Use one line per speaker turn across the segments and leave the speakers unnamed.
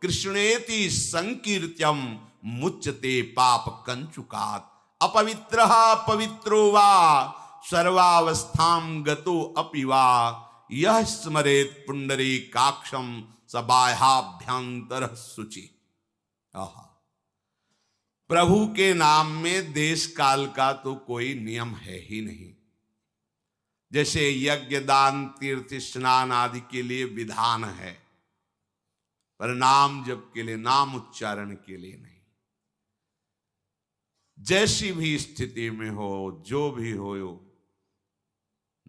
कृष्णेति संकीर्त्यम मुच्यते पाप कंचुकात। अपवित्रः पवित्रो वा सर्वावस्थां गतो अपि वा यह स्मरेत पुंडरीकाक्षं स बाह्याभ्यंतरः शुचि। आहा, प्रभु के नाम में देश काल का तो कोई नियम है ही नहीं। जैसे यज्ञ दान तीर्थ स्नान आदि के लिए विधान है, पर नाम जप के लिए, नाम उच्चारण के लिए नहीं। जैसी भी स्थिति में हो, जो भी हो,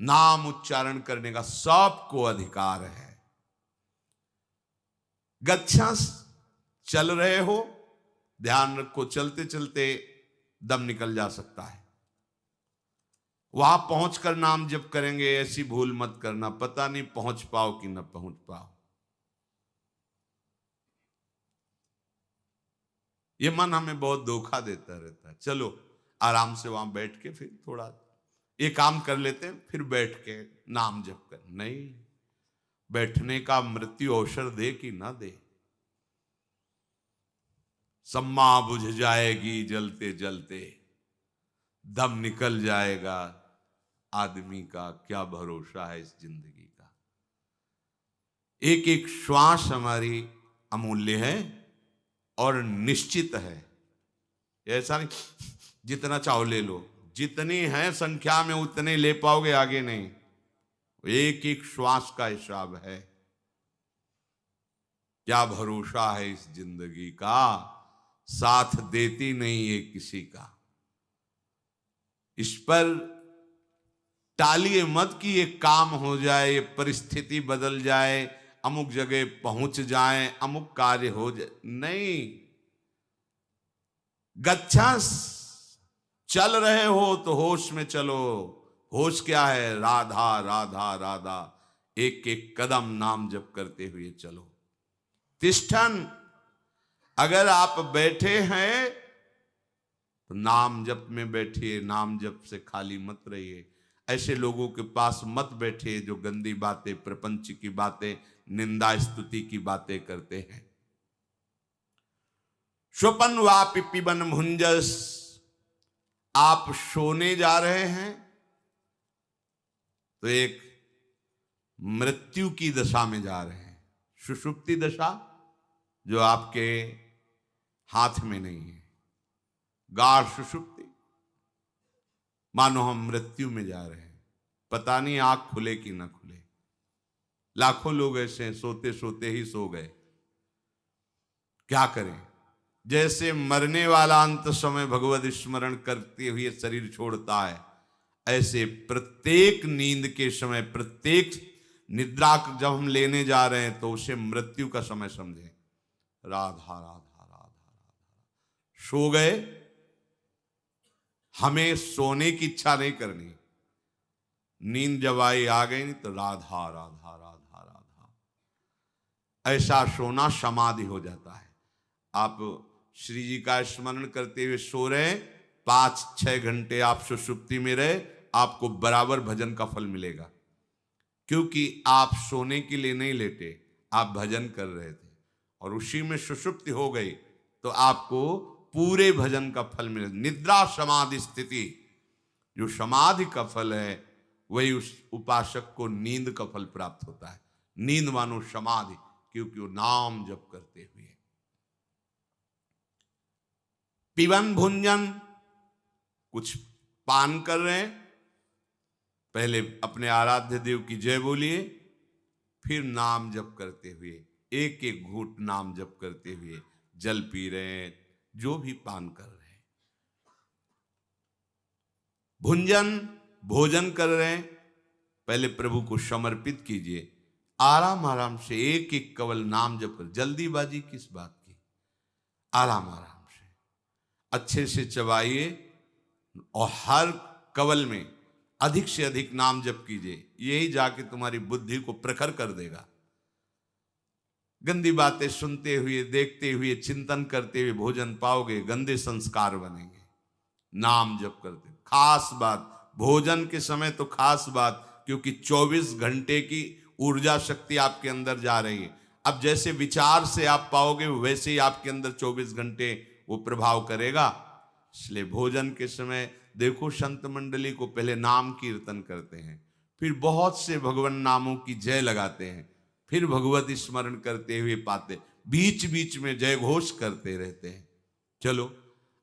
नाम उच्चारण करने का सबको अधिकार है। गच्छा, चल रहे हो, ध्यान रखो, चलते चलते दम निकल जा सकता है। वहां पहुंचकर नाम जप करेंगे, ऐसी भूल मत करना, पता नहीं पहुंच पाओ कि न पहुंच पाओ। ये मन हमें बहुत धोखा देता रहता है। चलो आराम से वहां बैठ के फिर थोड़ा ये काम कर लेते हैं, फिर बैठ के नाम जप कर। नहीं, बैठने का मृत्यु अवसर दे कि ना दे। सम्मा बुझ जाएगी जलते जलते, दम निकल जाएगा, आदमी का क्या भरोसा है इस जिंदगी का। एक एक श्वास हमारी अमूल्य है और निश्चित है। ऐसा नहीं जितना चाहो ले लो, जितनी है संख्या में उतने ले पाओगे, आगे नहीं। एक एक श्वास का हिसाब है। क्या भरोसा है इस जिंदगी का, साथ देती नहीं है किसी का। इस पर टालिए मत कि ये काम हो जाए, ये परिस्थिति बदल जाए, अमुक जगह पहुंच जाए, अमुक कार्य हो जाए। नहीं, गच्छा, चल रहे हो तो होश में चलो। होश क्या है? राधा राधा राधा, एक एक कदम नाम जप करते हुए चलो। तिष्ठन, अगर आप बैठे हैं तो नाम जप में बैठिए, नाम जप से खाली मत रहिए। ऐसे लोगों के पास मत बैठिए जो गंदी बातें, प्रपंच की बातें, निंदा स्तुति की बातें करते हैं। स्वपन वापि पिबन भुंजस, आप सोने जा रहे हैं तो एक मृत्यु की दशा में जा रहे हैं। सुषुप्ति दशा जो आपके हाथ में नहीं है, गाढ़ सुषुप्ति, मानो हम मृत्यु में जा रहे हैं। पता नहीं आंख खुले कि ना खुले। लाखों लोग ऐसे सोते सोते ही सो गए। क्या करें? जैसे मरने वाला अंत समय भगवत स्मरण करते हुए शरीर छोड़ता है, ऐसे प्रत्येक नींद के समय, प्रत्येक निद्रा जब हम लेने जा रहे हैं तो उसे मृत्यु का समय समझें। राधा राधा राधा राधा, सो गए, हमें सोने की इच्छा नहीं करनी। नींद जब आई आ गई नहीं तो राधा राधा राधा राधा, ऐसा सोना समाधि हो जाता है। आप श्री जी का स्मरण करते हुए सो रहे, 5-6 घंटे आप सुषुप्ति में रहे, आपको बराबर भजन का फल मिलेगा। क्योंकि आप सोने के लिए नहीं लेटे, आप भजन कर रहे थे और उसी में सुषुप्ति हो गई तो आपको पूरे भजन का फल मिले। निद्रा समाधि स्थिति, जो समाधि का फल है, वही उस उपासक को नींद का फल प्राप्त होता है। नींद मानो समाधि, क्योंकि वो नाम जप करते हुए। पिबन भुंजन, कुछ पान कर रहे हैं, पहले अपने आराध्य देव की जय बोलिए, फिर नाम जप करते हुए, एक एक घूंट नाम जप करते हुए जल पी रहे हैं, जो भी पान कर रहे हैं। भुंजन, भोजन कर रहे हैं, पहले प्रभु को समर्पित कीजिए। आराम आराम से एक एक कवल नाम जप कर, जल्दीबाजी किस बात की, आराम आराम से अच्छे से चबाइए और हर कवल में अधिक से अधिक नाम जप कीजिए। यही जाके तुम्हारी बुद्धि को प्रखर कर देगा। गंदी बातें सुनते हुए, देखते हुए, चिंतन करते हुए भोजन पाओगे, गंदे संस्कार बनेंगे। नाम जप करते, खास बात भोजन के समय तो खास बात, क्योंकि 24 घंटे की ऊर्जा शक्ति आपके अंदर जा रही है। अब जैसे विचार से आप पाओगे वैसे ही आपके अंदर 24 घंटे वो प्रभाव करेगा। इसलिए भोजन के समय देखो संत मंडली को पहले नाम कीर्तन करते हैं, फिर बहुत से भगवान नामों की जय लगाते हैं, फिर भगवत स्मरण करते हुए पाते, बीच बीच में जय घोष करते रहते हैं। चलो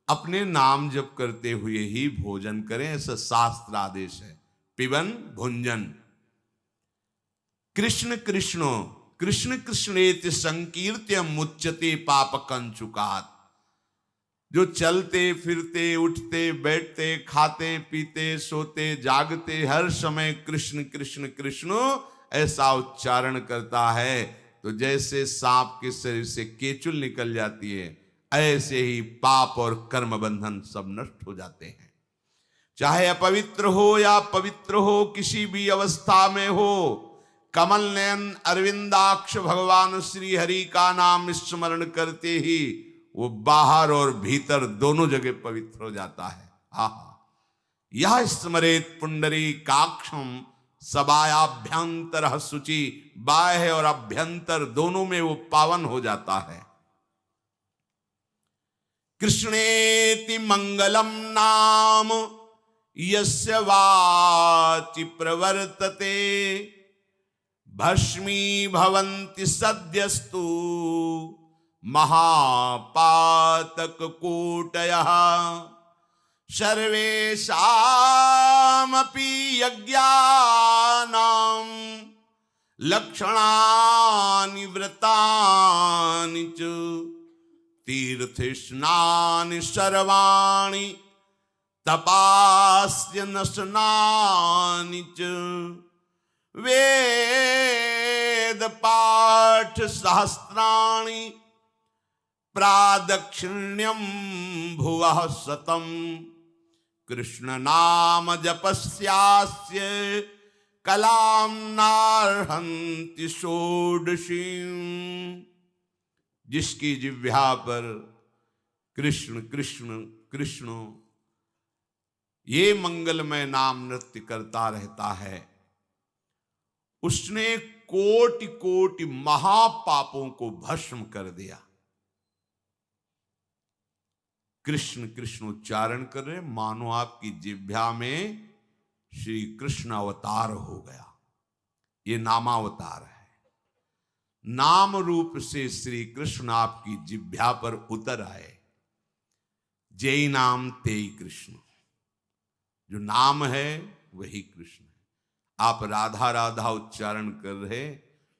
अपने नाम जप करते हुए ही भोजन करें, ऐसा शास्त्र आदेश है। पिबन भुंजन कृष्ण कृष्णो कृष्ण कृष्णेति संकीर्त्य मुच्यते पाप कंचुकात्। जो चलते फिरते उठते बैठते खाते पीते सोते जागते हर समय कृष्ण कृष्ण कृष्ण ऐसा उच्चारण करता है, तो जैसे सांप के शरीर से केचुल निकल जाती है, ऐसे ही पाप और कर्म बंधन सब नष्ट हो जाते हैं। चाहे अपवित्र हो या पवित्र हो, किसी भी अवस्था में हो, कमल नयन अरविंदाक्ष भगवान श्री हरि का नाम स्मरण करते ही वो बाहर और भीतर दोनों जगह पवित्र हो जाता है। आहा, यह स्मरेत पुंडरी काक्षम सबायाभ्यंतर शुचि, बाह्य और अभ्यंतर दोनों में वो पावन हो जाता है। कृष्णेति मंगलम नाम यस्य वाचि प्रवर्तते, भस्मी भवन्ति सद्यस्तु महापातक कूटयः, सर्वेषामपि यज्ञानां लक्षणानि व्रतानि च, तीर्थस्नानि सर्वाणि तपास्य नशनानि च, वेद पाठ सहस्राणि प्रादक्षिण्यं भुवः शतम्, कृष्ण नाम जपस्यास्य कलां नार्हन्ति षोडशीम्। जिसकी जिह्वा पर कृष्ण कृष्ण कृष्ण ये मंगलमय नाम नृत्य करता रहता है, उसने कोटि कोटि महापापों को भस्म कर दिया। कृष्ण कृष्ण उच्चारण कर रहे, मानो आपकी जिह्वा में श्री कृष्ण अवतार हो गया। ये नामावतार है। नाम रूप से श्री कृष्ण आपकी जिह्वा पर उतर आए। जय नाम तेई कृष्ण, जो नाम है वही कृष्ण है। आप राधा राधा उच्चारण कर रहे,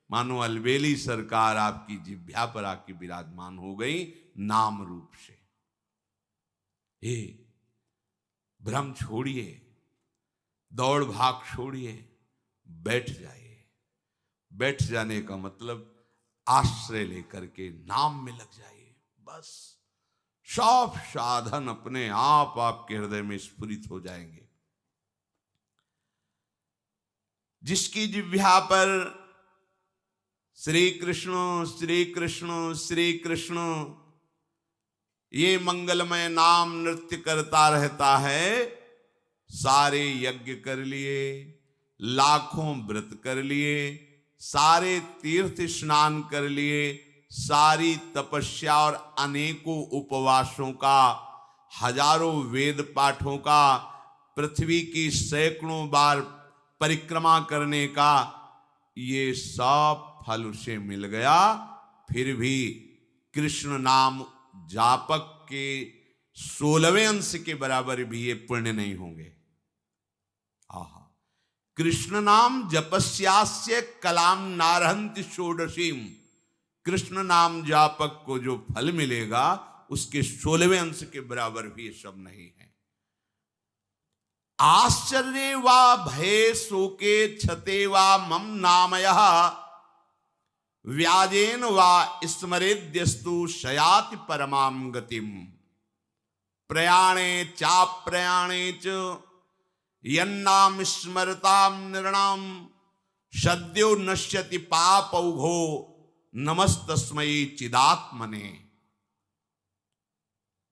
मानो अलबेली सरकार आपकी जिह्वा पर आके विराजमान हो गई नाम रूप से। हे भ्रम छोड़िए, दौड़ भाग छोड़िए, बैठ जाइए। बैठ जाने का मतलब आश्रय लेकर के नाम में लग जाइए। बस सब साधन अपने आप आपके हृदय में स्फुरित हो जाएंगे। जिसकी जिह्वा पर श्री कृष्ण श्री कृष्ण श्री कृष्ण ये मंगलमय नाम नृत्य करता रहता है, सारे यज्ञ कर लिए, लाखों व्रत कर लिए, सारे तीर्थ स्नान कर लिए, सारी तपस्या और अनेकों उपवासों का, हजारों वेद पाठों का, पृथ्वी की सैकड़ों बार परिक्रमा करने का, ये सब फल उसे मिल गया। फिर भी कृष्ण नाम जापक के 16वें अंश के बराबर भी ये पुण्य नहीं होंगे। आहा, कृष्ण नाम जपस्यास्य कलाम नारहन्ति षोडशीम। कृष्ण नाम जापक को जो फल मिलेगा उसके 16वें अंश के बराबर भी ये सब नहीं है। आश्चर्य वा भये शोके क्षते वा मम नामयः, व्याजेन वा स्मरेद्यस्तु शयाति परमां गतिम। प्रयाणे चाप्रयाणे च यन्नाम स्मरताम नृणाम, सद्यो नश्यति पापौघो नमस्तस्मै चिदात्मने।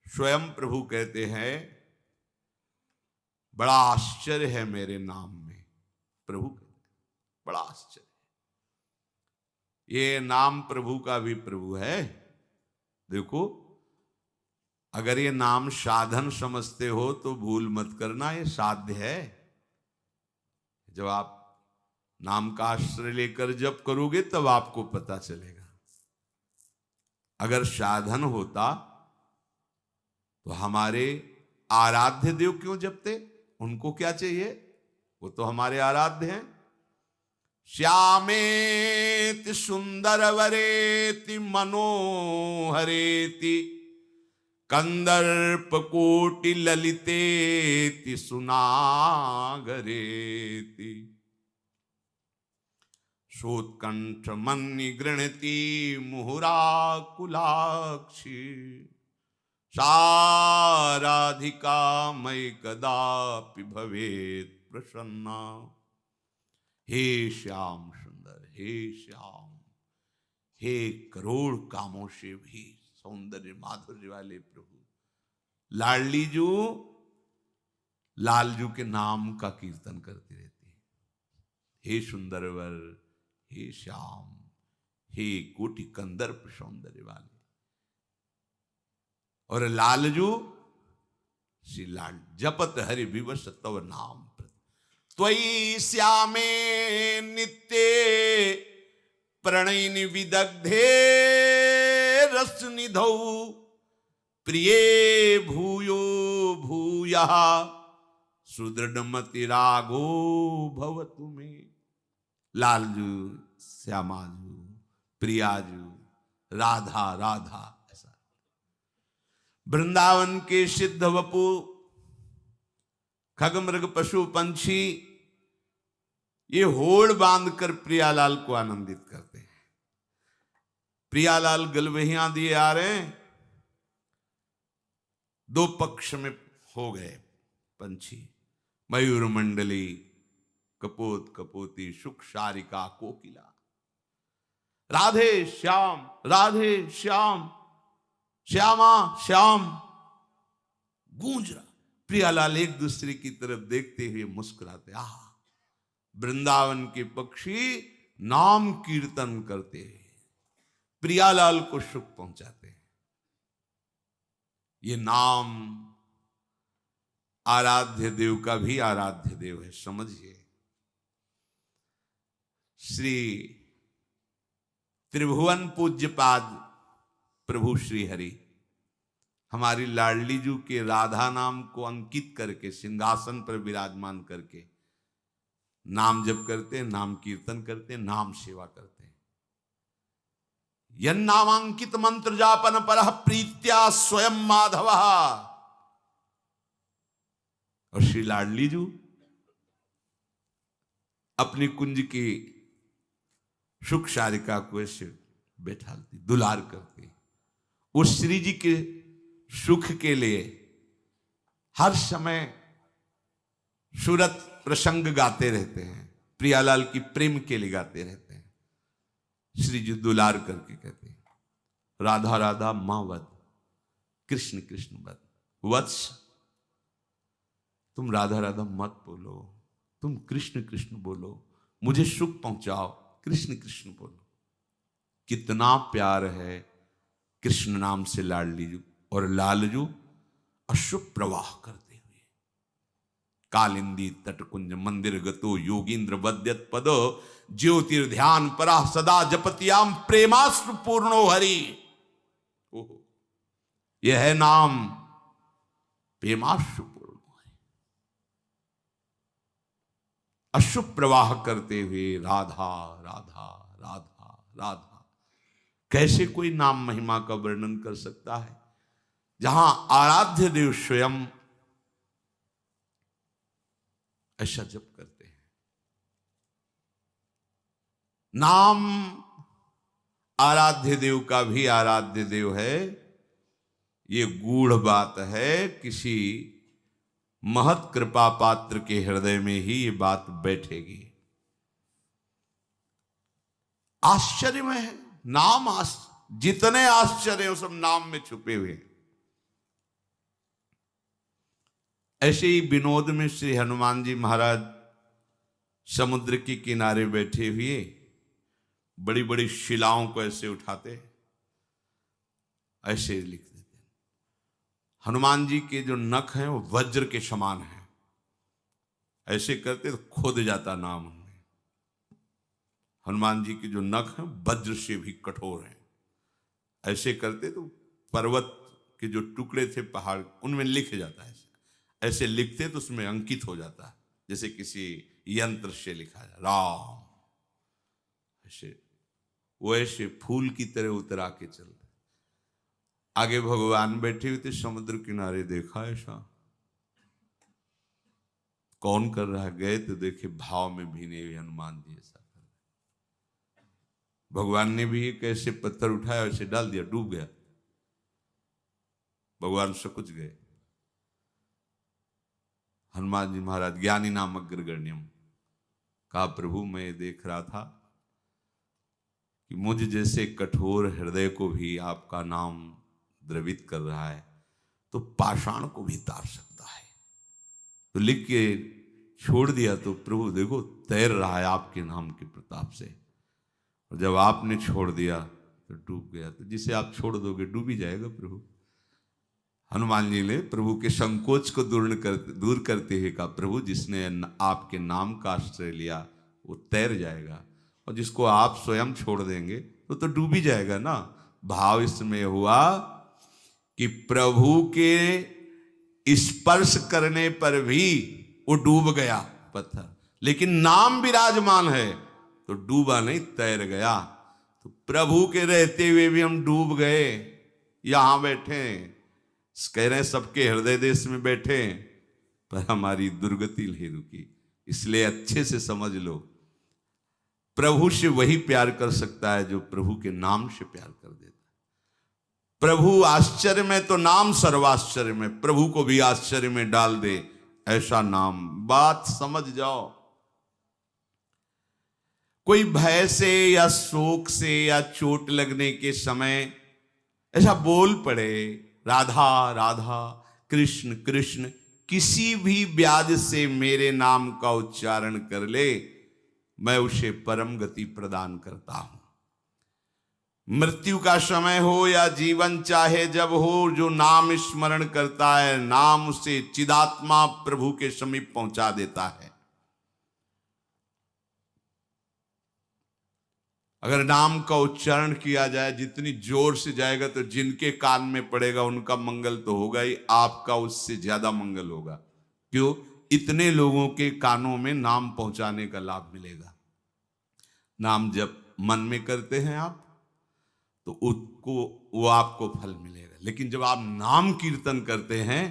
स्वयं प्रभु कहते हैं, बड़ा आश्चर्य है मेरे नाम में। प्रभु कहते हैं बड़ा आश्चर्य। ये नाम प्रभु का भी प्रभु है। देखो, अगर ये नाम साधन समझते हो तो भूल मत करना, ये साध्य है। जब आप नाम का आश्रय लेकर जप करोगे तब आपको पता चलेगा। अगर साधन होता तो हमारे आराध्य देव क्यों जपते? उनको क्या चाहिए? वो तो हमारे आराध्य हैं। श्यामेति सुंदर वरेति मनोहरेति कंदर्प कोटि ललितेति सुनागरेति शोत्कंठ मन्नि गृणति मुहुराकुलाक्षी साराधिका मयि कदापि भवेत् प्रसन्ना। हे श्याम सुंदर, हे श्याम, हे करोड़ कामों से भी सौंदर्य माधुर्य वाले प्रभु, लाडली जू लालजू के नाम का कीर्तन करती रहती है। हे सुंदरवर, हे श्याम, हे कोटि कंदर्प सौंदर्य वाले। और लालजू श्री लाल जपत हरि विवश तव नाम त्वयि श्यामे नित्ये प्रणयिनि विदग्धे रस निधौ प्रिये भूयो भूयः सुदृढ़मति रागो भवतु मे। लालजू, श्यामाजू, प्रियाजू, राधा राधा, ऐसा। वृंदावन के सिद्ध वपु खगमृग पशु पंछी ये होड़ बांधकर प्रियालाल को आनंदित करते हैं। प्रियालाल गलवहियां दिए आ रहे हैं, दो पक्ष में हो गए पंछी, मयूर मंडली, कपोत कपोती, सुख शारिका, कोकिला। राधे श्याम, राधे श्याम, श्यामा श्याम गूंज रहा। प्रियालाल एक दूसरे की तरफ देखते हुए मुस्कुराते। आह, वृंदावन के पक्षी नाम कीर्तन करते हैं, प्रियालाल को सुख पहुंचाते हैं। ये नाम आराध्य देव का भी आराध्य देव है, समझिए। श्री त्रिभुवन पूज्यपाद प्रभु श्री हरि हमारी लाडली जू के राधा नाम को अंकित करके सिंहासन पर विराजमान करके नाम जप करते हैं, नाम कीर्तन करते हैं, नाम सेवा करते हैं। यन नामांकित मंत्र जापन परः प्रीत्या स्वयं माधव। और श्री लाडली जू अपनी कुंज की सुख शारिका को ऐसे बैठालती, दुलार करती। उस श्री जी के सुख के लिए हर समय सूरत प्रसंग गाते रहते हैं, प्रियालाल की प्रेम के लिए गाते रहते हैं। श्री जी दुलार करके कहते हैं, राधा राधा मां वद, कृष्ण कृष्ण वद। वत्स, तुम राधा राधा मत बोलो, तुम कृष्ण कृष्ण बोलो, मुझे सुख पहुंचाओ, कृष्ण कृष्ण बोलो। कितना प्यार है कृष्ण नाम से लाडली जू। और लालजू अशुभ प्रवाह करते हुए कालिंदी तटकुंज मंदिर गतो योगींद्र वद्यत पदो ज्योतिर्ध्यान परा सदा जपतियाम प्रेमाश्रु पूर्णो हरि। ओहो, यह है नाम प्रेमाश्रु पूर्णो हरि। अशुभ प्रवाह करते हुए राधा राधा राधा राधा। कैसे कोई नाम महिमा का वर्णन कर सकता है जहां आराध्य देव स्वयं ऐसा जप करते हैं। नाम आराध्य देव का भी आराध्य देव है, ये गूढ़ बात है। किसी महत कृपा पात्र के हृदय में ही ये बात बैठेगी। आश्चर्य में है नाम, जितने आश्चर्य हैं सब नाम में छुपे हुए हैं। ऐसे ही विनोद में श्री हनुमान जी महाराज समुद्र के किनारे बैठे हुए बड़ी बड़ी शिलाओं को ऐसे उठाते, ऐसे लिख देते। हनुमान जी के जो नख हैं वो वज्र के समान हैं, ऐसे करते तो खोद जाता नाम उनमें। हनुमान जी के जो नख हैं वज्र से भी कठोर हैं, ऐसे करते तो पर्वत के जो टुकड़े थे पहाड़ उनमें लिख जाता है। ऐसे लिखते तो उसमें अंकित हो जाता है, जैसे किसी यंत्र से लिखा है राम। ऐसे वो ऐसे फूल की तरह उतरा के चल रहे। आगे भगवान बैठे हुए थे समुद्र किनारे, देखा ऐसा कौन कर रहा है, गए तो देखे भाव में भीने हुए हनुमान जी ऐसा कर रहे। भगवान ने भी एक ऐसे पत्थर उठाया, ऐसे डाल दिया, डूब गया। भगवान से कुछ गए। हनुमान जी महाराज ज्ञानी नाम अग्रगण्यम कहा, प्रभु मैं देख रहा था कि मुझ जैसे कठोर हृदय को भी आपका नाम द्रवित कर रहा है, तो पाषाण को भी तार सकता है। तो लिख के छोड़ दिया, तो प्रभु देखो तैर रहा है आपके नाम के प्रताप से। और जब आपने छोड़ दिया तो डूब गया। तो जिसे आप छोड़ दोगे डूब ही जाएगा प्रभु। हनुमान जी ने प्रभु के संकोच को दूर करते हुए कहा, प्रभु जिसने आपके नाम का आश्रय लिया वो तैर जाएगा, और जिसको आप स्वयं छोड़ देंगे तो डूब ही जाएगा ना। भाव इसमें हुआ कि प्रभु के स्पर्श करने पर भी वो डूब गया पत्थर, लेकिन नाम विराजमान है तो डूबा नहीं, तैर गया। तो प्रभु के रहते हुए भी हम डूब गए। यहां बैठे कह रहे हैं सबके हृदय देश में बैठे, पर हमारी दुर्गति नहीं रुकी। इसलिए अच्छे से समझ लो, प्रभु से वही प्यार कर सकता है जो प्रभु के नाम से प्यार कर देता है। प्रभु आश्चर्य में तो नाम सर्वाश्चर्य में, प्रभु को भी आश्चर्य में डाल दे ऐसा नाम। बात समझ जाओ। कोई भय से या शोक से या चोट लगने के समय ऐसा बोल पड़े राधा राधा कृष्ण कृष्ण, किसी भी व्याज से मेरे नाम का उच्चारण कर ले, मैं उसे परम गति प्रदान करता हूं। मृत्यु का समय हो या जीवन चाहे जब हो, जो नाम स्मरण करता है नाम उसे चिदात्मा प्रभु के समीप पहुंचा देता है। अगर नाम का उच्चारण किया जाए जितनी जोर से जाएगा तो जिनके कान में पड़ेगा उनका मंगल तो होगा ही, आपका उससे ज्यादा मंगल होगा। क्यों? इतने लोगों के कानों में नाम पहुंचाने का लाभ मिलेगा। नाम जब मन में करते हैं आप तो वो आपको फल मिलेगा, लेकिन जब आप नाम कीर्तन करते हैं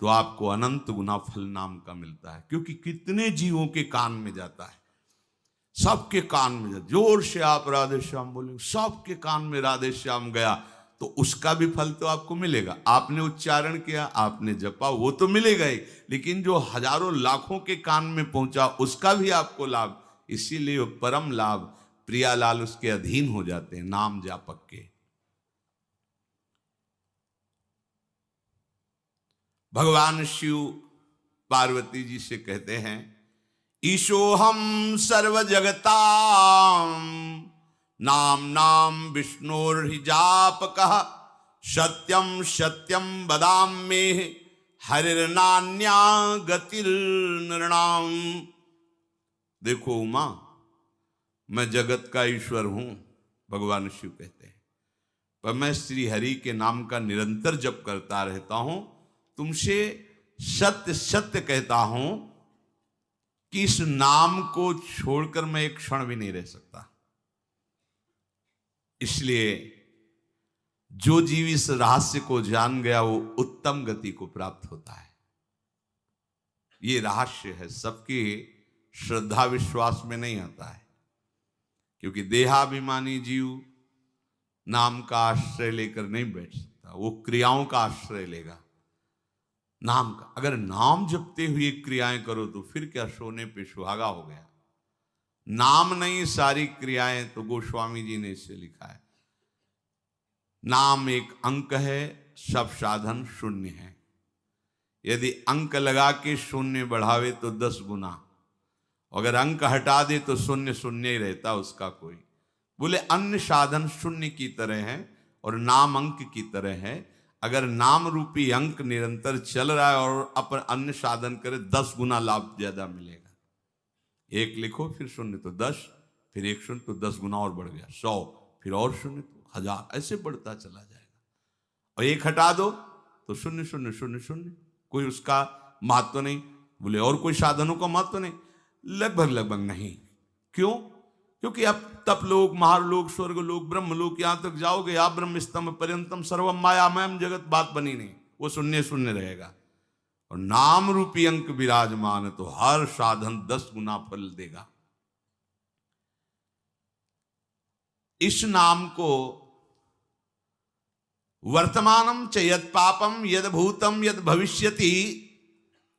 तो आपको अनंत गुना फल नाम का मिलता है। क्योंकि कितने जीवों के कान में जाता है, सबके कान में जोर से आप राधे श्याम बोलेंगे, सबके कान में राधे श्याम गया तो उसका भी फल तो आपको मिलेगा। आपने उच्चारण किया, आपने जपा, वो तो मिलेगा ही, लेकिन जो हजारों लाखों के कान में पहुंचा उसका भी आपको लाभ। इसीलिए वो परम लाभ प्रियालाल उसके अधीन हो जाते हैं नाम जापक के। भगवान शिव पार्वती जी से कहते हैं, ईशोहम सर्व जगताम नाम नाम विष्णुर्हि जापकः, सत्यम सत्यम वदाम्ये हरिर्नान्या गतिर्नृणाम। देखो उमा, मैं जगत का ईश्वर हूं, भगवान शिव कहते हैं, पर मैं श्री हरि के नाम का निरंतर जप करता रहता हूं। तुमसे सत्य सत्य कहता हूं कि इस नाम को छोड़कर मैं एक क्षण भी नहीं रह सकता। इसलिए जो जीव इस रहस्य को जान गया वो उत्तम गति को प्राप्त होता है। ये रहस्य है, सबकी श्रद्धा विश्वास में नहीं आता है। क्योंकि देहाभिमानी जीव नाम का आश्रय लेकर नहीं बैठ सकता, वो क्रियाओं का आश्रय लेगा। नाम का अगर नाम जपते हुए क्रियाएं करो तो फिर क्या सोने पे सुहागा हो गया। नाम नहीं सारी क्रियाएं, तो गोस्वामी जी ने इससे लिखा है, नाम एक अंक है, सब साधन शून्य है। यदि अंक लगा के शून्य बढ़ावे तो 10 गुना, अगर अंक हटा दे तो शून्य शून्य ही रहता उसका कोई। बोले अन्य साधन शून्य की तरह है और नाम अंक की तरह है। अगर नाम रूपी अंक निरंतर चल रहा है और अपन अन्य साधन करे 10 गुना लाभ ज्यादा मिलेगा। 1 लिखो फिर शून्य तो 10, फिर 1 शून्य तो 10 गुना और बढ़ गया 100, फिर और शून्य तो 1000, ऐसे बढ़ता चला जाएगा। और 1 हटा दो तो 0 0 0 0, कोई उसका महत्व नहीं। बोले और कोई साधनों का महत्व नहीं? लगभग नहीं। क्यों? क्योंकि अब तप लोक, महालोक, स्वर्ग लोक, ब्रह्म लोक, यहां तक जाओगे आप ब्रह्म स्तंभ पर्यंतम सर्वम मायामयम जगत, बात बनी नहीं, वो शून्य शून्य रहेगा। और नाम रूपी अंक विराजमान तो हर साधन 10 गुना फल देगा। इस नाम को वर्तमानम च यद पापम यद भूतम यद भविष्यति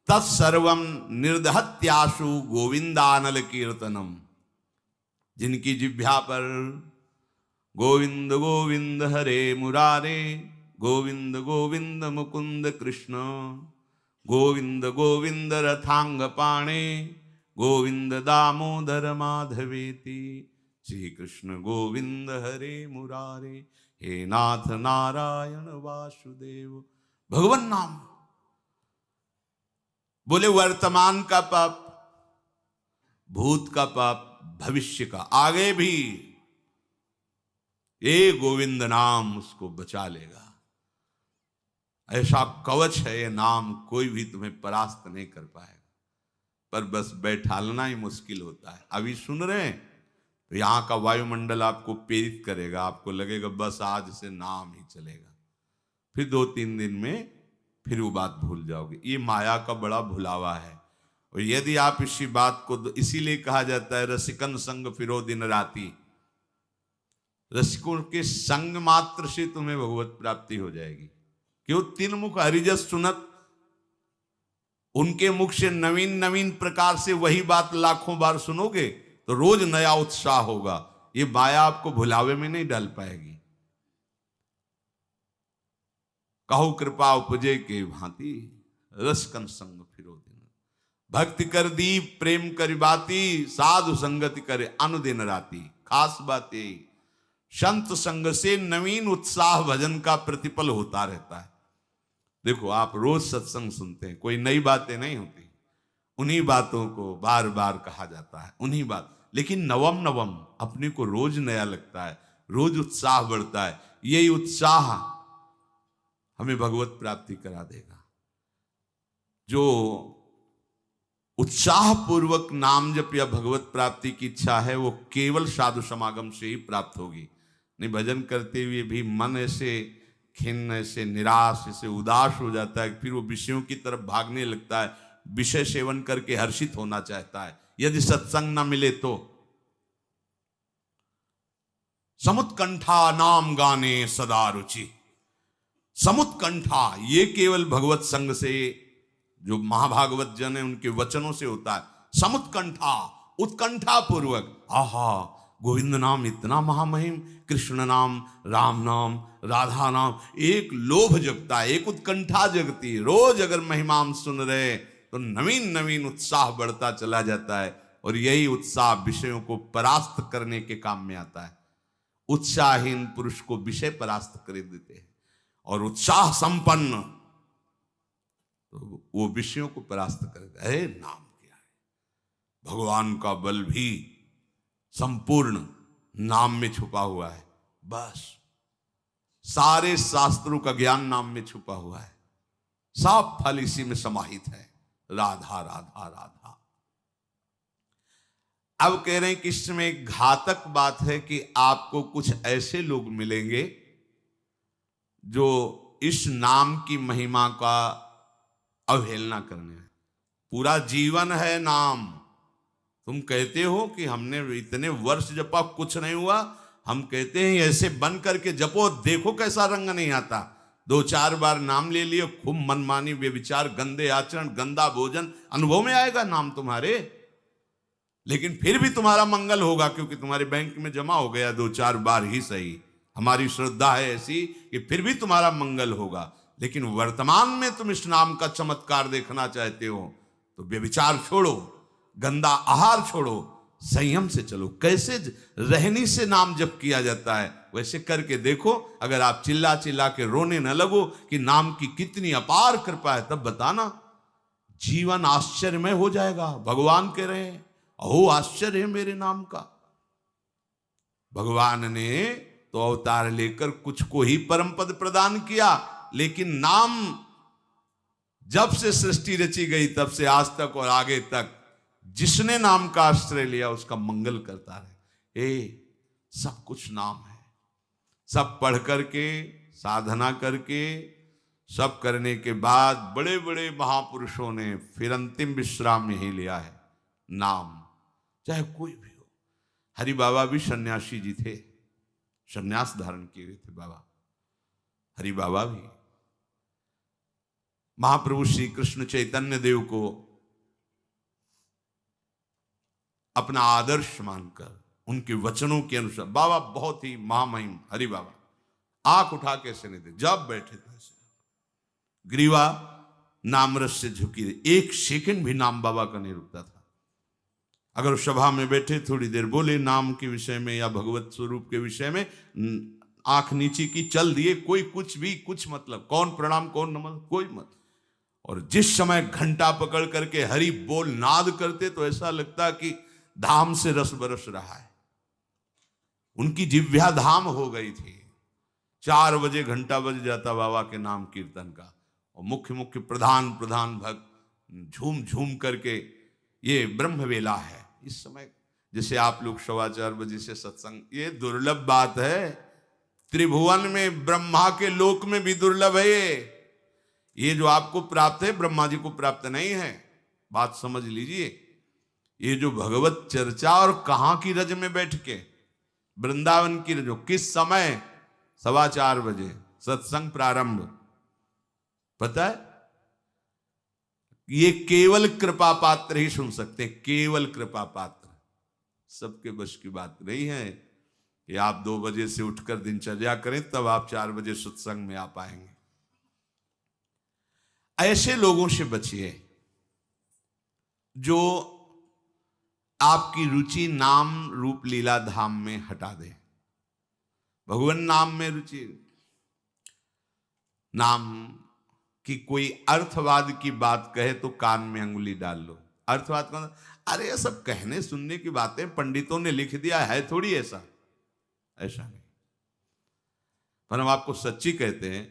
तत्सर्वम निर्दहत्याशु गोविंदानल कीर्तनम। जिनकी जिह्वा पर गोविंद गोविंद हरे मुरारे, गोविंद गोविंद मुकुंद कृष्ण, गोविंद गोविंद रथांग पाणे, गोविंद दामोदर माधवेति, श्री कृष्ण गोविंद हरे मुरारे, हे नाथ नारायण वासुदेव। भगवान नाम। बोले वर्तमान का पाप, भूत का पाप, भविष्य का, आगे भी ये गोविंद नाम उसको बचा लेगा। ऐसा कवच है ये नाम, कोई भी तुम्हें परास्त नहीं कर पाएगा। पर बस बैठालना ही मुश्किल होता है। अभी सुन रहे हैं तो यहां का वायुमंडल आपको प्रेरित करेगा, आपको लगेगा बस आज से नाम ही चलेगा। फिर 2-3 दिन में फिर वो बात भूल जाओगे। ये माया का बड़ा भुलावा है। और यदि आप इसी बात को, इसीलिए कहा जाता है रसिकन संग फिरो दिन राती। रसिकों के संग मात्र से तुम्हें भगवत प्राप्ति हो जाएगी। क्यों? 3 मुख हरिजस सुनत, उनके मुख से नवीन नवीन प्रकार से वही बात लाखों बार सुनोगे तो रोज नया उत्साह होगा। ये माया आपको भुलावे में नहीं डाल पाएगी। कहो कृपा उपजे के भांति, रसकन संग फिरो दिन। भक्ति कर दीप प्रेम कर बाती, साधु संगति करे अनुदिन राती। खास बात ये, संत संग से नवीन उत्साह भजन का प्रतिपल होता रहता है। देखो आप रोज सत्संग सुनते हैं, कोई नई बातें नहीं होती, उन्हीं बातों को बार बार कहा जाता है, उन्हीं बात। लेकिन नवम नवम अपने को रोज नया लगता है, रोज उत्साह बढ़ता है। यही उत्साह हमें भगवत प्राप्ति करा देगा। जो उत्साह पूर्वक नाम जप या भगवत प्राप्ति की इच्छा है वो केवल साधु समागम से ही प्राप्त होगी। नहीं, भजन करते हुए भी मन ऐसे खिन्न, ऐसे निराश, ऐसे उदास हो जाता है, फिर वो विषयों की तरफ भागने लगता है, विषय सेवन करके हर्षित होना चाहता है। यदि सत्संग ना मिले तो समुत्कंठा नाम गाने सदा रुचि। समुत्कंठा ये केवल भगवत संग से, जो महाभागवत जन है उनके वचनों से होता है। समुत्कंठा, उत्कंठा पूर्वक, आहा गोविंद नाम इतना महामहिम, कृष्ण नाम, राम नाम, राधा नाम, एक लोभ जगता है, एक उत्कंठा जगती है। रोज अगर महिमाम सुन रहे तो नवीन नवीन उत्साह बढ़ता चला जाता है। और यही उत्साह विषयों को परास्त करने के काम में आता है। उत्साहहीन पुरुष को विषय परास्त कर देते हैं, और उत्साह संपन्न तो वो विषयों को परास्त कर देता है। नाम क्या है? भगवान का बल भी संपूर्ण नाम में छुपा हुआ है। बस सारे शास्त्रों का ज्ञान नाम में छुपा हुआ है। सब फल इसी में समाहित है। राधा राधा राधा। अब कह रहे हैं कि इसमें एक घातक बात है कि आपको कुछ ऐसे लोग मिलेंगे जो इस नाम की महिमा का अवहेलना करने हैं। पूरा जीवन है नाम। तुम कहते हो कि हमने इतने वर्ष जपा, कुछ नहीं हुआ। हम कहते हैं ऐसे बन करके जपो, देखो कैसा रंग नहीं आता। 2-4 बार नाम ले लिए, खूब मनमानी, व्यभिचार, गंदे आचरण, गंदा भोजन अनुभव में आएगा नाम तुम्हारे। लेकिन फिर भी तुम्हारा मंगल होगा, क्योंकि तुम्हारे बैंक में जमा हो गया 2-4 बार ही सही। हमारी श्रद्धा है ऐसी कि फिर भी तुम्हारा मंगल होगा। लेकिन वर्तमान में तुम इस नाम का चमत्कार देखना चाहते हो तो व्यभिचार छोड़ो, गंदा आहार छोड़ो, संयम से चलो। कैसे रहनी से नाम जप किया जाता है वैसे करके देखो। अगर आप चिल्ला चिल्ला के रोने न लगो कि नाम की कितनी अपार कृपा है, तब बताना, जीवन आश्चर्यमय हो जाएगा। भगवान कह रहे हैं अहो आश्चर्य है मेरे नाम का। भगवान ने तो अवतार लेकर कुछ को ही परम पद प्रदान किया, लेकिन नाम जब से सृष्टि रची गई तब से आज तक और आगे तक जिसने नाम का आश्रय लिया उसका मंगल करता रहे। सब कुछ नाम है। सब पढ़ करके, साधना करके, सब करने के बाद बड़े बड़े महापुरुषों ने फिर अंतिम विश्राम यही लिया है, नाम। चाहे कोई भी हो। हरि बाबा भी सन्यासी जी थे, सन्यास धारण किए हुए थे बाबा। हरि बाबा भी महाप्रभु श्री कृष्ण चैतन्य देव को अपना आदर्श मानकर उनके वचनों के अनुसार, बाबा बहुत ही महामहिम हरि बाबा आंख उठा के ऐसे नहीं थे, जब बैठे थे ऐसे ग्रीवा नामरस से झुकी रही। एक सेकंड भी नाम बाबा का नहीं रुकता था। अगर सभा में बैठे थोड़ी देर बोले नाम के विषय में या भगवत स्वरूप के विषय में, आंख नीचे की, चल दिए, कोई कुछ भी कुछ मतलब, कौन प्रणाम कौन नमन कोई मत। और जिस समय घंटा पकड़ करके हरि बोल नाद करते तो ऐसा लगता कि धाम से रस बरस रहा है। उनकी जिह्वा धाम हो गई थी। 4 बजे घंटा बज जाता बाबा के नाम कीर्तन का, और मुख्य मुख्य प्रधान भक्त झूम झूम करके, ये ब्रह्म वेला है इस समय। जैसे आप लोग 4:15 बजे से सत्संग, ये दुर्लभ बात है। त्रिभुवन में ब्रह्मा के लोक में भी दुर्लभ है ये जो आपको प्राप्त है ब्रह्मा जी को प्राप्त नहीं है। बात समझ लीजिए। ये जो भगवत चर्चा, और कहां की रज में बैठ के, वृंदावन की रज, किस समय 4:15 बजे सत्संग प्रारंभ, पता है? ये केवल कृपा पात्र ही सुन सकते हैं, केवल कृपा पात्र। सबके बस की बात नहीं है कि आप 2 बजे से उठकर दिनचर्या करें तब आप 4 बजे सत्संग में आ पाएंगे। ऐसे लोगों से बचिए जो आपकी रुचि नाम रूप लीला धाम में हटा दे। भगवान नाम में रुचि, नाम की कोई अर्थवाद की बात कहे तो कान में अंगुली डाल लो। अर्थवाद का, अरे ये सब कहने सुनने की बातें पंडितों ने लिख दिया है, थोड़ी ऐसा नहीं। पर हम आपको सच्ची कहते हैं,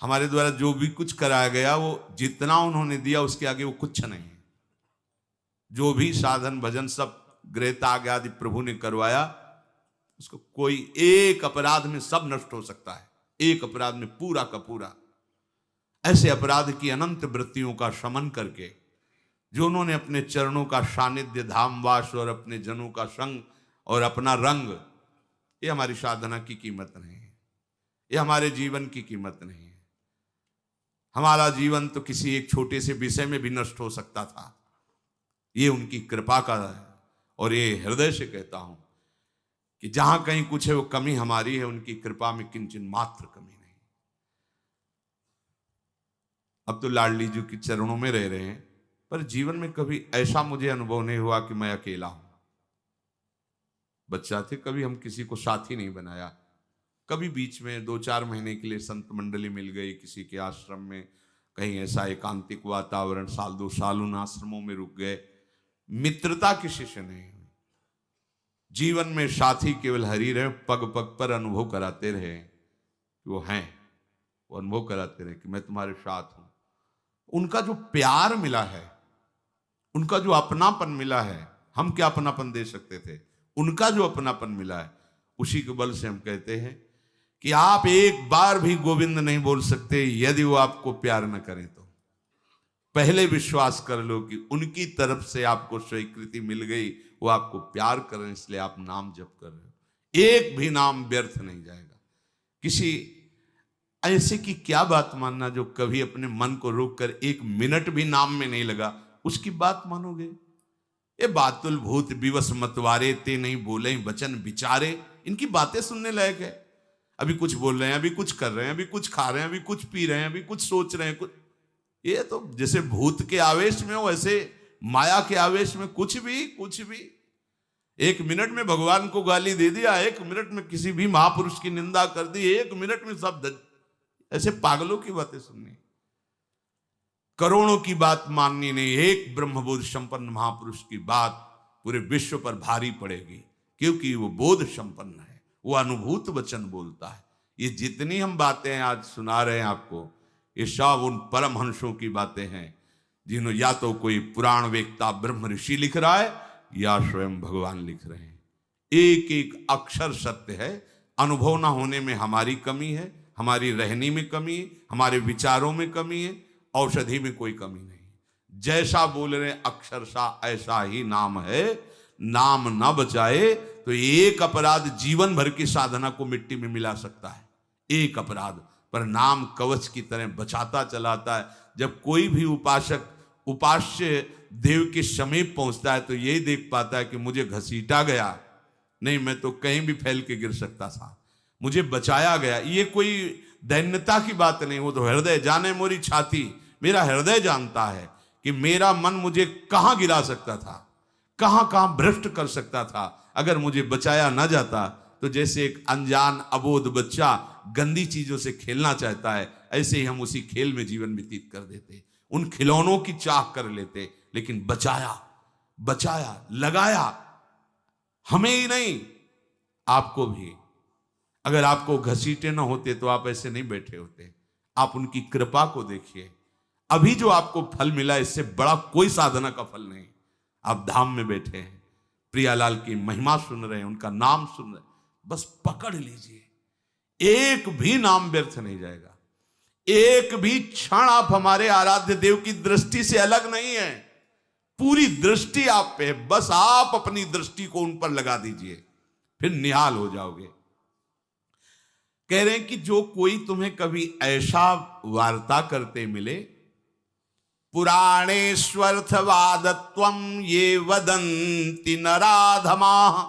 हमारे द्वारा जो भी कुछ कराया गया वो जितना उन्होंने दिया उसके आगे वो कुछ नहीं है। जो भी साधन भजन सब गृहत्याग आदि प्रभु ने करवाया, उसको कोई एक अपराध में सब नष्ट हो सकता है, एक अपराध में पूरा का पूरा। ऐसे अपराध की अनंत वृत्तियों का शमन करके जो उन्होंने अपने चरणों का सानिध्य, धामवास और अपने जनों का संग और अपना रंग, ये हमारी साधना की कीमत नहीं है, ये हमारे जीवन की कीमत नहीं है। हमारा जीवन तो किसी एक छोटे से विषय में भी नष्ट हो सकता था। ये उनकी कृपा का है, और ये हृदय से कहता हूं कि जहां कहीं कुछ है वो कमी हमारी है, उनकी कृपा में किंचन मात्र कमी नहीं। अब तो लाडली जी के चरणों में रह रहे हैं, पर जीवन में कभी ऐसा मुझे अनुभव नहीं हुआ कि मैं अकेला हूं। बच्चा थे, कभी हम किसी को साथी नहीं बनाया। कभी बीच में 2-4 महीने के लिए संत मंडली मिल गई किसी के आश्रम में, कहीं ऐसा एकांतिक वातावरण, 1-2 साल उन आश्रमों में रुक गए। मित्रता किसी से नहीं हुई। जीवन में साथी केवल हरि रहे, पग पग पर अनुभव कराते रहे कि वो हैं, वो अनुभव कराते रहे कि मैं तुम्हारे साथ हूं। उनका जो प्यार मिला है, उनका जो अपनापन मिला है, हम क्या अपनापन दे सकते थे, उनका जो अपनापन मिला है, उसी के बल से हम कहते हैं कि आप एक बार भी गोविंद नहीं बोल सकते यदि वो आपको प्यार न करें तो। पहले विश्वास कर लो कि उनकी तरफ से आपको स्वीकृति मिल गई, वो आपको प्यार कर रहे हैं, इसलिए आप नाम जप कर रहे हो। एक भी नाम व्यर्थ नहीं जाएगा। किसी ऐसे की क्या बात मानना जो कभी अपने मन को रोककर 1 मिनट भी नाम में नहीं लगा, उसकी बात मानोगे? ये बातुल भूत विवश मतवारे ते नहीं बोले वचन विचारे, इनकी बातें सुनने लायक है। अभी कुछ बोल रहे हैं, अभी कुछ कर रहे हैं, अभी कुछ खा रहे हैं, अभी कुछ पी रहे हैं, अभी कुछ सोच रहे हैं, कुछ। ये तो जैसे भूत के आवेश में हो, ऐसे माया के आवेश में कुछ भी। 1 मिनट में भगवान को गाली दे दिया, 1 मिनट में किसी भी महापुरुष की निंदा कर दी, 1 मिनट में सब ऐसे पागलों की बातें सुननी, करोड़ों की बात माननी नहीं। एक ब्रह्मबोध संपन्न महापुरुष की बात पूरे विश्व पर भारी पड़ेगी, क्योंकि वो बोध संपन्न है, वो अनुभूत वचन बोलता है। ये जितनी हम बातें आज सुना रहे हैं आपको, ये सब उन परमहंसों की बातें हैं, जिन्होंने या तो कोई पुराण वेत्ता ब्रह्म ऋषि लिख रहा है या स्वयं भगवान लिख रहे हैं। एक एक अक्षर सत्य है। अनुभव ना होने में हमारी कमी है, हमारी रहनी में कमी है, हमारे विचारों में कमी है, औषधि में कोई कमी नहीं। जैसा बोल रहे अक्षरशा ऐसा ही नाम है। नाम न बचाए तो एक अपराध जीवन भर की साधना को मिट्टी में मिला सकता है, एक अपराध, पर नाम कवच की तरह बचाता चलाता है। जब कोई भी उपासक उपास्य देव के समीप पहुंचता है तो यही देख पाता है कि मुझे घसीटा गया नहीं, मैं तो कहीं भी फैल के गिर सकता था, मुझे बचाया गया। ये कोई दैन्यता की बात नहीं, वो तो हृदय जाने मोरी छाती, मेरा हृदय जानता है कि मेरा मन मुझे कहां गिरा सकता था, कहां कहां भ्रष्ट कर सकता था। अगर मुझे बचाया ना जाता तो जैसे एक अनजान अबोध बच्चा गंदी चीजों से खेलना चाहता है, ऐसे ही हम उसी खेल में जीवन व्यतीत कर देते, उन खिलौनों की चाह कर लेते। लेकिन बचाया लगाया, हमें ही नहीं आपको भी। अगर आपको घसीटे ना होते तो आप ऐसे नहीं बैठे होते। आप उनकी कृपा को देखिए। अभी जो आपको फल मिला, इससे बड़ा कोई साधना का फल नहीं। आप धाम में बैठे हैं, प्रियालाल की महिमा सुन रहे हैं, उनका नाम सुन रहे हैं, बस पकड़ लीजिए, एक भी नाम व्यर्थ नहीं जाएगा। एक भी क्षण आप हमारे आराध्य देव की दृष्टि से अलग नहीं है। पूरी दृष्टि आप पे है, बस आप अपनी दृष्टि को उन पर लगा दीजिए, फिर निहाल हो जाओगे। कह रहे हैं कि जो कोई तुम्हें कभी ऐसा वार्ता करते मिले, पुराणेष्वर्थवादत्वं ये वदन्ति नराधमाः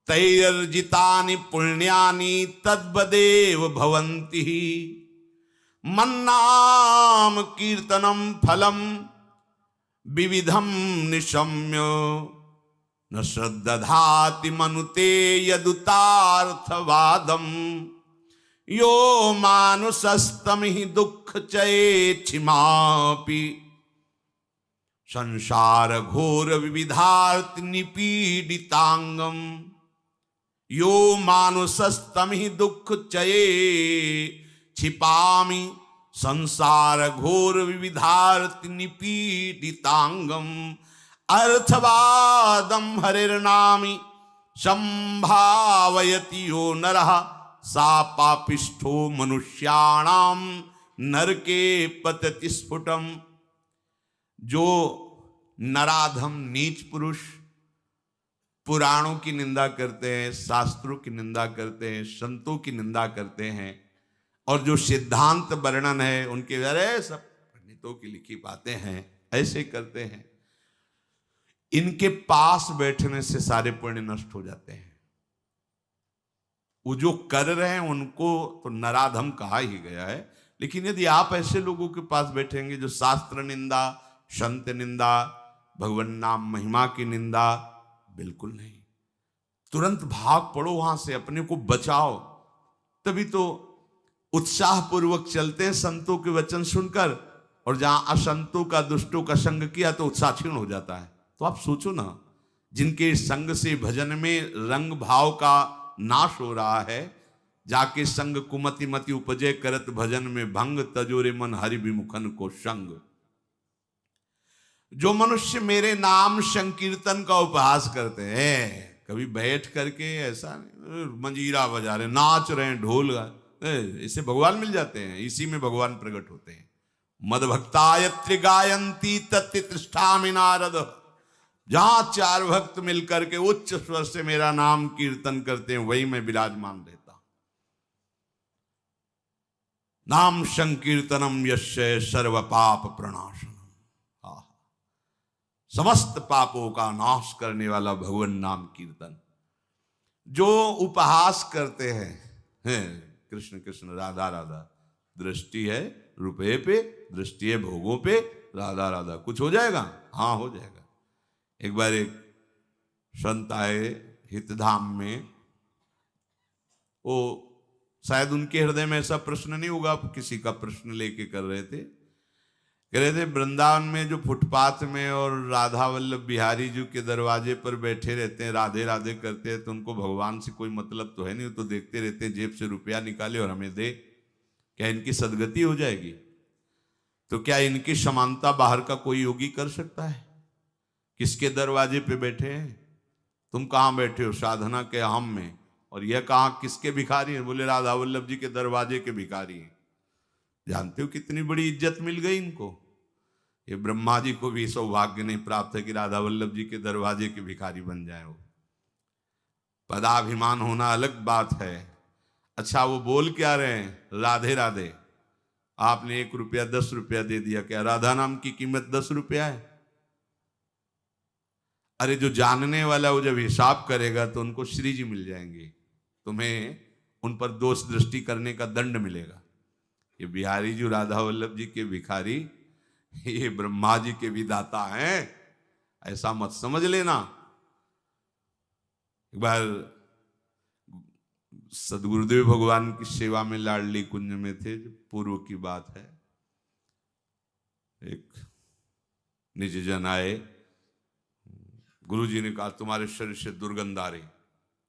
तैर्जितानि पुण्यानि तद्वदेव भवन्ति। मन्नाम कीर्तनम फलम विविधम निशम्य न श्रद्धाति मनुते यदुतार्थवादम। यो मानुषस्तमिहि दुःख चेच्छिमापि संसार घोर विविधार्थ निपीडितांगम। यो मानुषस्तमिहि दुःख चये छिपामि संसार घोर विविधार्थ निपीडितांगम। अर्थवादम हरिर्नामि संभावयति यो नरः सा पापिष्ठो मनुष्याणाम नरके पतति स्फुटम। जो नराधम नीच पुरुष पुराणों की निंदा करते हैं, शास्त्रों की निंदा करते हैं, संतों की निंदा करते हैं, और जो सिद्धांत वर्णन है उनके अरे सब पंडितों की लिखी बातें हैं, ऐसे करते हैं, इनके पास बैठने से सारे पुण्य नष्ट हो जाते हैं। वो जो कर रहे हैं उनको तो नराधम कहा ही गया है। लेकिन यदि आप ऐसे लोगों के पास बैठेंगे जो शास्त्र निंदा, संत निंदा, भगवान नाम महिमा की निंदा, बिल्कुल नहीं, तुरंत भाग पड़ो वहां से, अपने को बचाओ। तभी तो उत्साह पूर्वक चलते हैं संतों के वचन सुनकर, और जहां असंतों का, दुष्टों का संग किया तो उत्साह क्षीण हो जाता है। तो आप सोचो ना, जिनके संग से भजन में रंग भाव का नाश हो रहा है, जाके संग कुमति मति उपजय करत भजन में भंग, तजोरे मन हरि विमुखन को संग। जो मनुष्य मेरे नाम संकीर्तन का उपहास करते हैं, कभी बैठ करके ऐसा मंजीरा बजा रहे, नाच रहे हैं, ढोल इसे भगवान मिल जाते हैं, इसी में भगवान प्रकट होते हैं। मदभक्तायत्रि गायंती तत्तिष्ठामि नारद। जहां 4 भक्त मिलकर के उच्च स्वर से मेरा नाम कीर्तन करते हैं, वही मैं विराजमान रहता हूं। नाम संकीर्तनम यस्य सर्व पाप प्रणाशनम। समस्त पापों का नाश करने वाला भगवान नाम कीर्तन। जो उपहास करते हैं कृष्ण कृष्ण राधा राधा, दृष्टि है रुपये पे, दृष्टि है भोगों पे, राधा राधा, कुछ हो जाएगा? हाँ हो जाएगा। एक बार एक संत आए हितधाम में, वो शायद उनके हृदय में ऐसा प्रश्न नहीं होगा, किसी का प्रश्न लेके कर रहे थे। कह रहे थे वृंदावन में जो फुटपाथ में और राधा वल्लभ बिहारी जी के दरवाजे पर बैठे रहते हैं, राधे राधे करते हैं, तो उनको भगवान से कोई मतलब तो है नहीं, तो देखते रहते हैं जेब से रुपया निकाले और हमें दे, क्या इनकी सदगति हो जाएगी? तो क्या इनकी समानता बाहर का कोई योगी कर सकता है? किसके दरवाजे पे बैठे हैं? तुम कहाँ बैठे हो? साधना के हम में। और यह कहाँ किसके भिखारी हैं? बोले राधा वल्लभ जी के दरवाजे के भिखारी हैं। जानते हो कितनी बड़ी इज्जत मिल गई इनको? ये ब्रह्मा जी को भी सौभाग्य नहीं प्राप्त है कि राधा वल्लभ जी के दरवाजे के भिखारी बन जाए। वो पदाभिमान होना अलग बात है। अच्छा, वो बोल क्या रहे हैं? राधे राधे। आपने 1 रुपया 10 रुपया दे दिया, क्या राधा नाम की कीमत 10 रुपया है? अरे जो जानने वाला वो जब हिसाब करेगा तो उनको श्री जी मिल जाएंगे, तुम्हें उन पर दोष दृष्टि करने का दंड मिलेगा। ये बिहारी जी राधा वल्लभ जी के भिखारी, ये ब्रह्मा जी के भी दाता हैं, ऐसा मत समझ लेना। एक बार सदगुरुदेव भगवान की सेवा में लाडली कुंज में थे, पूर्व की बात है। एक निज जन आए, गुरुजी ने कहा तुम्हारे शरीर से दुर्गंध आ रही,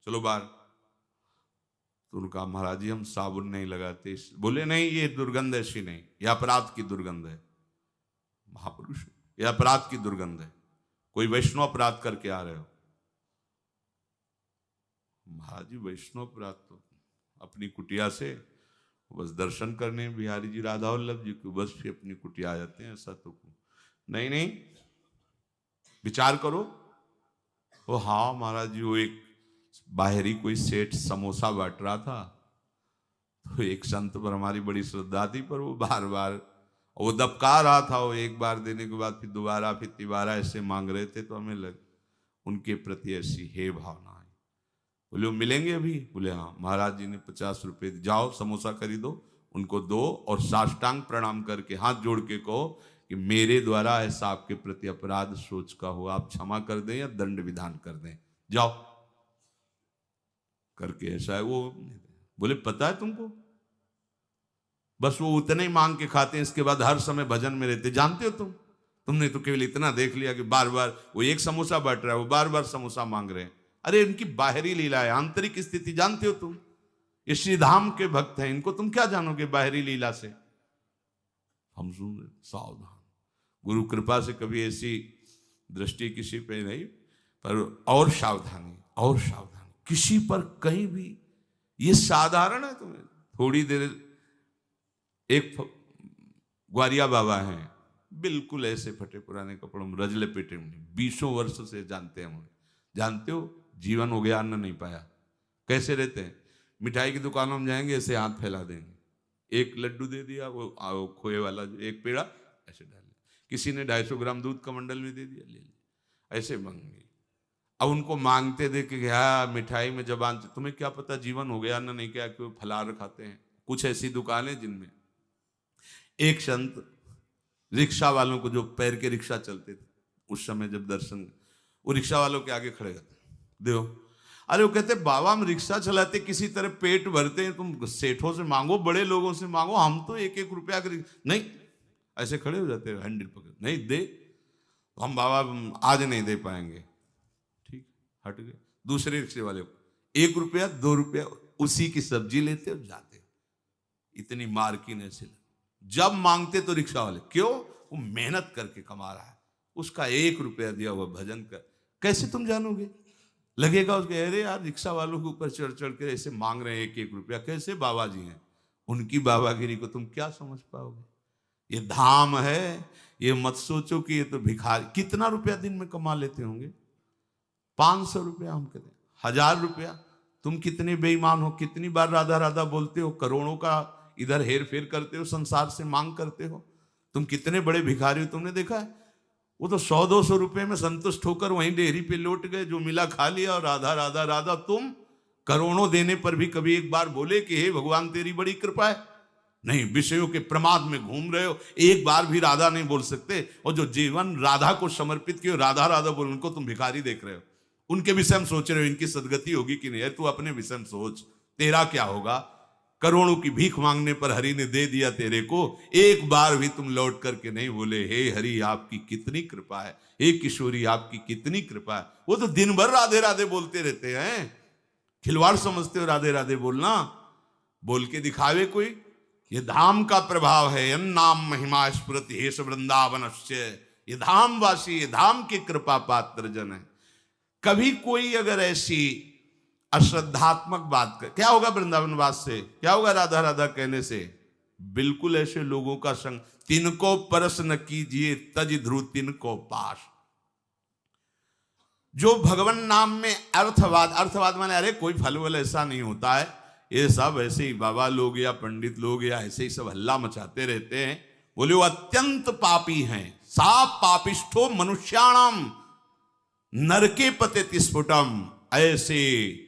चलो बाहर। तो उनका महाराज जी हम साबुन नहीं लगाते। बोले नहीं, ये दुर्गंध ऐसी नहीं, यह अपराध की दुर्गंध है। महापुरुष, यह अपराध की दुर्गंध है, कोई वैष्णव अपराध करके आ रहे हो। महाराज जी वैष्णव अपराध तो अपनी कुटिया से बस दर्शन करने बिहारी जी राधा वल्लभ जी को बस फिर अपनी कुटिया आ जाते हैं, ऐसा तो नहीं। नहीं विचार करो। वो हाँ महाराज जी, वो एक बाहरी कोई सेठ समोसा बांट रहा था, तो एक संत पर हमारी बड़ी श्रद्धा थी, पर वो बार बार वो दबका रहा था। वो एक बार देने के बाद फिर दोबारा फिर तिबारा ऐसे मांग रहे थे, तो हमें लग उनके प्रति ऐसी हे भावना आई। बोले वो मिलेंगे अभी? बोले हाँ। महाराज जी ने 50 रुपये, जाओ समोसा खरीदो, उनको दो और साष्टांग प्रणाम करके हाथ जोड़ के कहो कि मेरे द्वारा ऐसा आपके प्रति अपराध सोच का हो, आप क्षमा कर दें या दंड विधान कर दें, जाओ करके ऐसा है। वो बोले पता है तुमको, बस वो उतने ही मांग के खाते हैं, इसके बाद हर समय भजन में रहते। जानते हो तुमने तो केवल इतना देख लिया कि बार बार वो एक समोसा बांट रहा है, वो बार बार समोसा मांग रहे हैं। अरे इनकी बाहरी लीला है, आंतरिक स्थिति जानते हो तुम? ये श्रीधाम के भक्त हैं, इनको तुम क्या जानोगे बाहरी लीला से? हम सुन रहे, सावधान। गुरु कृपा से कभी ऐसी दृष्टि किसी पे नहीं, पर और सावधानी, और सावधानी किसी पर कहीं भी। ये साधारण है, तुम्हें थोड़ी देर। एक ग्वारिया बाबा हैं, बिल्कुल ऐसे फटे पुराने कपड़ों में, रजले पेटे में, 20 वर्ष से जानते हैं उन्हें। जानते हो जीवन हो गया, अन्न नहीं पाया, कैसे रहते हैं? मिठाई की दुकानों में जाएंगे, ऐसे हाथ फैला देंगे, एक लड्डू दे दिया, वो खोए वाला एक पेड़ा ऐसे डाल, किसी ने 250 ग्राम दूध का मंडल भी दे दिया, ले लिया, ऐसे मांगे। अब उनको मांगते देखे क्या मिठाई में जबान से, तुम्हें क्या पता जीवन हो गया, अन्न नहीं क्या, क्यों फलाहार खाते हैं। कुछ ऐसी दुकानें जिनमें एक संत रिक्शा वालों को, जो पैर के रिक्शा चलते थे उस समय, जब दर्शन, वो रिक्शा वालों के आगे खड़े करते, देखो। अरे वो कहते बाबा हम रिक्शा चलाते किसी तरह पेट भरते हैं, तुम सेठों से मांगो, बड़े लोगों से मांगो, हम तो 1-1 रुपया का नहीं। ऐसे खड़े हो जाते हैं, हैंडल पकड़, नहीं दे तो हम बाबा आज नहीं दे पाएंगे, ठीक, हट गए। दूसरे रिक्शे वाले को 1 रुपया 2 रुपया, उसी की सब्जी लेते और जाते। इतनी मार्किन ऐसे जब मांगते तो रिक्शा वाले, क्यों? वो मेहनत करके कमा रहा है, उसका 1 रुपया दिया हुआ भजन कर, कैसे तुम जानोगे? लगेगा उसके, अरे यार रिक्शा वालों के ऊपर चढ़ चढ़ के ऐसे मांग रहे हैं 1-1 रुपया, कैसे बाबा जी हैं? उनकी बाबागिरी को तुम क्या समझ पाओगे? ये धाम है, ये मत सोचो कि ये तो भिखारी। कितना रुपया दिन में कमा लेते होंगे? 500 रुपया, हम कहते हैं 1000 रुपया। तुम कितने बेईमान हो, कितनी बार राधा राधा बोलते हो, करोड़ों का इधर हेर फेर करते हो, संसार से मांग करते हो। तुम कितने बड़े भिखारी हो, तुमने देखा है? वो तो 100-200 रुपए में संतुष्ट होकर वहीं डेहरी पे लौट गए, जो मिला खा लिया और राधा राधा राधा। तुम करोड़ों देने पर भी कभी एक बार बोले कि हे भगवान तेरी बड़ी कृपा है? नहीं, विषयों के प्रमाद में घूम रहे हो, एक बार भी राधा नहीं बोल सकते। और जो जीवन राधा को समर्पित किए, राधा राधा बोल, उनको तुम भिखारी देख रहे हो। उनके विषय में सोच रहे हो इनकी सदगति होगी कि नहीं है, तू अपने विषय में सोच, तेरा क्या होगा। करोड़ों की भीख मांगने पर हरि ने दे दिया तेरे को, एक बार भी तुम लौट करके नहीं बोले हे हरि आपकी कितनी कृपा है, हे किशोरी आपकी कितनी कृपा है। वो तो दिन भर राधे राधे बोलते रहते हैं, खिलवाड़ समझते हो राधे राधे बोलना, बोल के दिखावे कोई। ये धाम का प्रभाव है, अन्नाम महिमा स्फुरति हेश वृंदावनस्य, ये धाम वासी, ये धाम की कृपा पात्र जन है। कभी कोई अगर ऐसी अश्रद्धात्मक बात कर, क्या होगा वृंदावनवास से, क्या होगा राधा राधा कहने से, बिल्कुल ऐसे लोगों का संग, तिनको परस न कीजिए तज ध्रुव तिनको पास। जो भगवान नाम में अर्थवाद, अर्थवाद माने अरे कोई फल वल ऐसा नहीं होता है, ये सब ऐसे ही बाबा लोग या पंडित लोग या ऐसे ही सब हल्ला मचाते रहते हैं, बोले वो अत्यंत पापी हैं। सा पापिष्ठो मनुष्याणाम नरके पतेति स्फुटम, ऐसे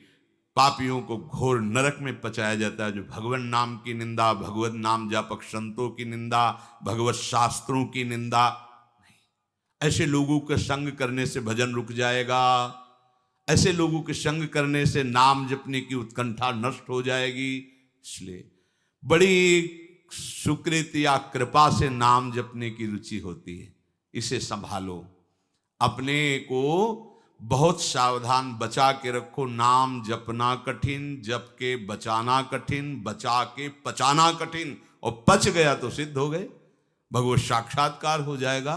पापियों को घोर नरक में पचाया जाता है जो भगवान नाम की निंदा, भगवत नाम जापक संतों की निंदा, भगवत शास्त्रों की निंदा नहीं। ऐसे लोगों के संग करने से भजन रुक जाएगा, ऐसे लोगों के संग करने से नाम जपने की उत्कंठा नष्ट हो जाएगी। इसलिए बड़ी सुकृत या कृपा से नाम जपने की रुचि होती है, इसे संभालो, अपने को बहुत सावधान बचा के रखो। नाम जपना कठिन, जप के बचाना कठिन, बचा के पचाना कठिन, और पच गया तो सिद्ध हो गए, भगवत साक्षात्कार हो जाएगा।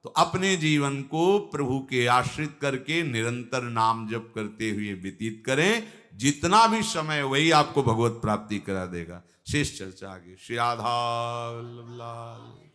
तो अपने जीवन को प्रभु के आश्रित करके निरंतर नाम जप करते हुए व्यतीत करें, जितना भी समय वही आपको भगवत प्राप्ति करा देगा। शेष चर्चा आगे। श्री राधा वल्लभ लाल।